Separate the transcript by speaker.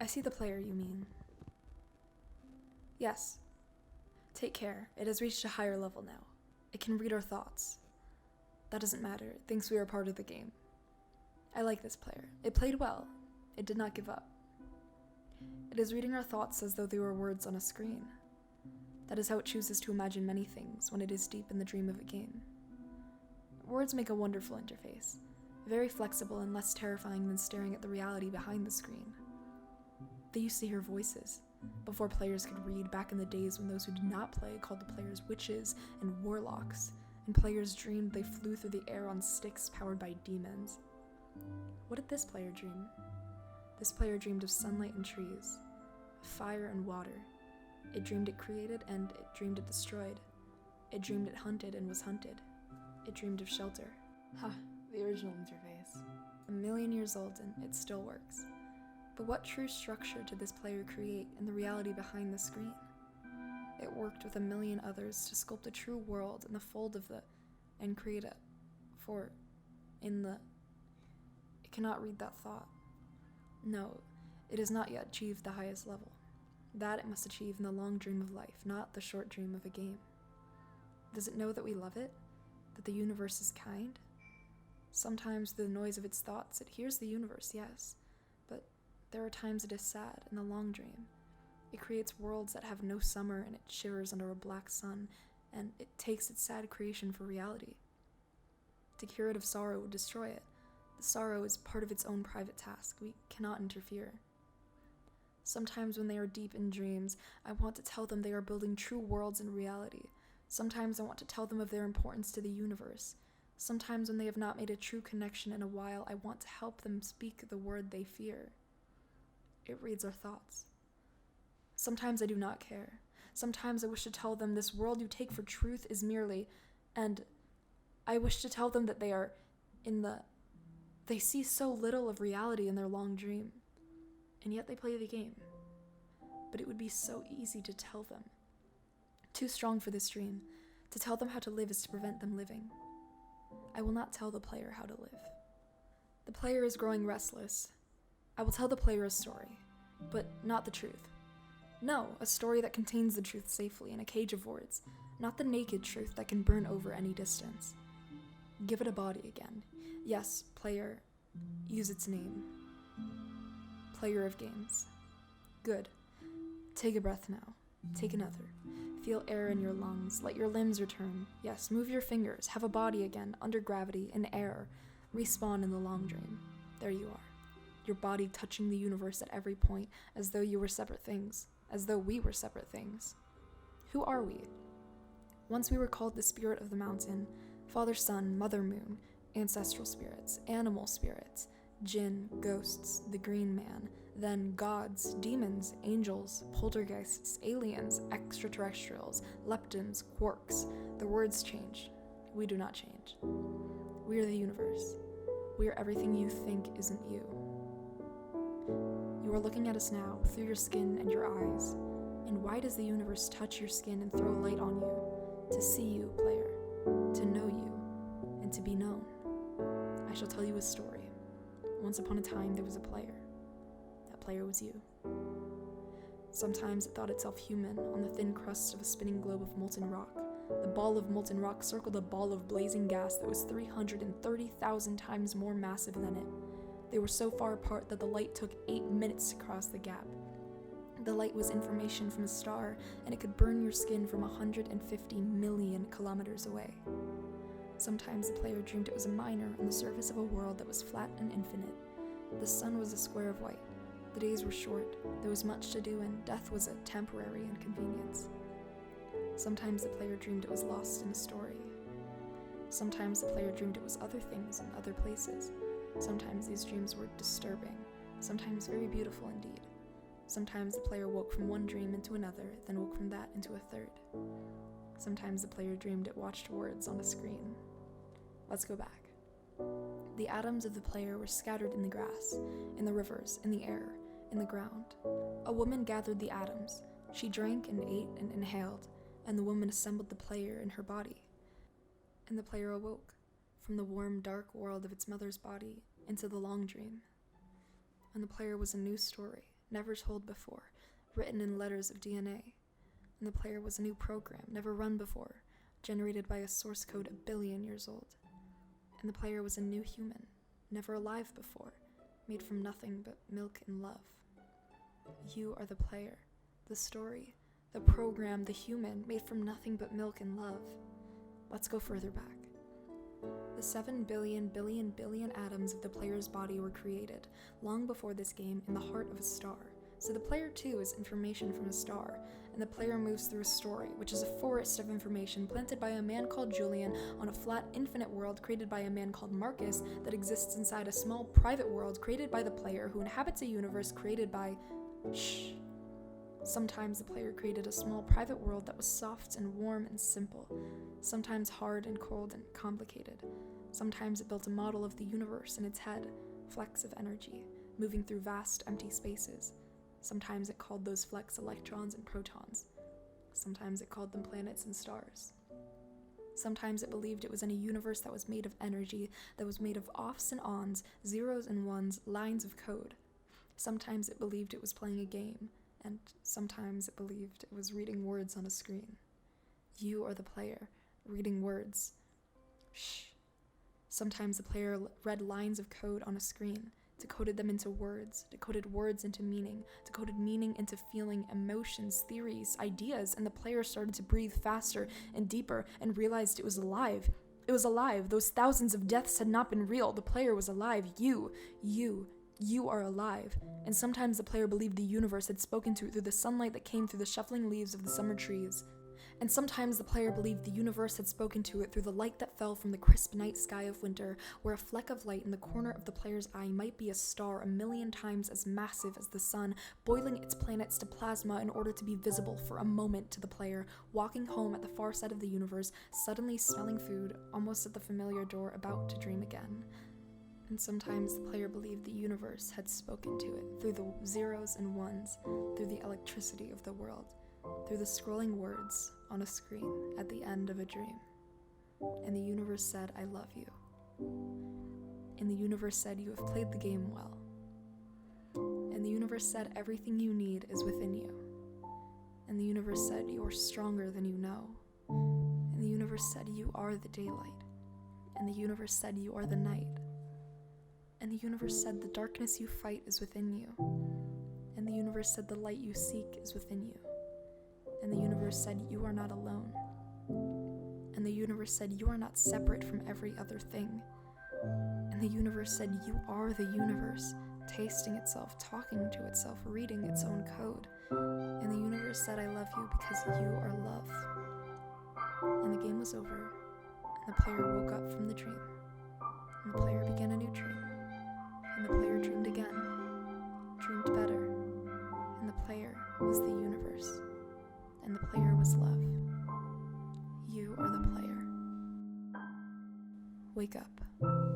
Speaker 1: I see the player you mean. Yes. Take care. It has reached a higher level now. It can read our thoughts. That doesn't matter. It thinks we are part of the game. I like this player. It played well. It did not give up. It is reading our thoughts as though they were words on a screen. That is how it chooses to imagine many things when it is deep in the dream of a game. Words make a wonderful interface, very flexible and less terrifying than staring at the reality behind the screen. They used to hear voices, before players could read, back in the days when those who did not play called the players witches and warlocks, and players dreamed they flew through the air on sticks powered by demons. What did this player dream? This player dreamed of sunlight and trees, fire and water. It dreamed it created and it dreamed it destroyed. It dreamed it hunted and was hunted. It dreamed of shelter. The original interface. 1 million years old and it still works. But what true structure did this player create in the reality behind the screen? It worked with 1 million others to sculpt a true world in the fold of and create it It cannot read that thought. No, it has not yet achieved the highest level. That it must achieve in the long dream of life, not the short dream of a game. Does it know that we love it? That the universe is kind? Sometimes through the noise of its thoughts, it hears the universe, yes. But there are times it is sad in the long dream. It creates worlds that have no summer and it shivers under a black sun, and it takes its sad creation for reality. To cure it of sorrow would destroy it. The sorrow is part of its own private task. We cannot interfere. Sometimes when they are deep in dreams, I want to tell them they are building true worlds in reality. Sometimes I want to tell them of their importance to the universe. Sometimes when they have not made a true connection in a while, I want to help them speak the word they fear. It reads our thoughts. Sometimes I do not care. Sometimes I wish to tell them this world you take for truth is merely, and I wish to tell them that they see so little of reality in their long dream, and yet they play the game. But it would be so easy to tell them. Too strong for this dream. To tell them how to live is to prevent them living. I will not tell the player how to live. The player is growing restless. I will tell the player a story, but not the truth. No, a story that contains the truth safely in a cage of words, not the naked truth that can burn over any distance. Give it a body again. Yes, player, use its name. Player of games. Good. Take a breath now. Take another. Feel air in your lungs. Let your limbs return. Yes, move your fingers. Have a body again, under gravity, in air. Respawn in the long dream. There you are. Your body touching the universe at every point, as though you were separate things. As though we were separate things. Who are we? Once we were called the spirit of the mountain, Father Sun, Mother Moon, ancestral spirits, animal spirits, jinn, ghosts, the green man, then gods, demons, angels, poltergeists, aliens, extraterrestrials, leptons, quarks. The words change. We do not change. We are the universe. We are everything you think isn't you. You are looking at us now, through your skin and your eyes. And why does the universe touch your skin and throw light on you? To see you, player. To know you. And to be known. I shall tell you a story. Once upon a time, there was a player. That player was you. Sometimes it thought itself human on the thin crust of a spinning globe of molten rock. The ball of molten rock circled a ball of blazing gas that was 330,000 times more massive than it. They were so far apart that the light took 8 minutes to cross the gap. The light was information from a star, and it could burn your skin from 150 million kilometers away. Sometimes the player dreamed it was a miner on the surface of a world that was flat and infinite. The sun was a square of white. The days were short, there was much to do, and death was a temporary inconvenience. Sometimes the player dreamed it was lost in a story. Sometimes the player dreamed it was other things in other places. Sometimes these dreams were disturbing, sometimes very beautiful indeed. Sometimes the player woke from one dream into another, then woke from that into a third. Sometimes the player dreamed it watched words on a screen. Let's go back. The atoms of the player were scattered in the grass, in the rivers, in the air, in the ground. A woman gathered the atoms. She drank and ate and inhaled, and the woman assembled the player in her body. And the player awoke from the warm, dark world of its mother's body into the long dream. And the player was a new story, never told before, written in letters of DNA. And the player was a new program, never run before, generated by a source code 1 billion years old. And the player was a new human, never alive before, made from nothing but milk and love. You are the player, the story, the program, the human, made from nothing but milk and love. Let's go further back. The 7 billion atoms of the player's body were created, long before this game, in the heart of a star. So the player too is information from a star, and the player moves through a story, which is a forest of information planted by a man called Julian on a flat, infinite world created by a man called Marcus that exists inside a small, private world created by the player who inhabits a universe created by... Shh. Sometimes the player created a small, private world that was soft and warm and simple, sometimes hard and cold and complicated. Sometimes it built a model of the universe in its head, flecks of energy, moving through vast, empty spaces. Sometimes it called those flecks electrons and protons. Sometimes it called them planets and stars. Sometimes it believed it was in a universe that was made of energy, that was made of offs and ons, zeros and ones, lines of code. Sometimes it believed it was playing a game, and sometimes it believed it was reading words on a screen. You are the player, reading words. Shh. Sometimes the player read lines of code on a screen, decoded them into words, decoded words into meaning, decoded meaning into feeling, emotions, theories, ideas, and the player started to breathe faster and deeper and realized it was alive. It was alive. Those thousands of deaths had not been real. The player was alive. You are alive. And sometimes the player believed the universe had spoken to it through the sunlight that came through the shuffling leaves of the summer trees. And sometimes the player believed the universe had spoken to it through the light that fell from the crisp night sky of winter, where a fleck of light in the corner of the player's eye might be a star 1,000,000 times as massive as the sun, boiling its planets to plasma in order to be visible for a moment to the player, walking home at the far side of the universe, suddenly smelling food, almost at the familiar door, about to dream again. And sometimes the player believed the universe had spoken to it through the zeros and ones, through the electricity of the world, through the scrolling words on a screen at the end of a dream. And the universe said, I love you. And the universe said, you have played the game well. And the universe said, everything you need is within you. And the universe said, you are stronger than you know. And the universe said, you are the daylight. And the universe said, you are the night. And the universe said, the darkness you fight is within you. And the universe said, the light you seek is within you. And the universe said, you are not alone. And the universe said, you are not separate from every other thing. And the universe said, you are the universe, tasting itself, talking to itself, reading its own code. And the universe said, I love you because you are love. And the game was over, and the player woke up from the dream. And the player began a new dream. And the player dreamed again, dreamed better. And the player was the universe. And the player was love. You are the player. Wake up.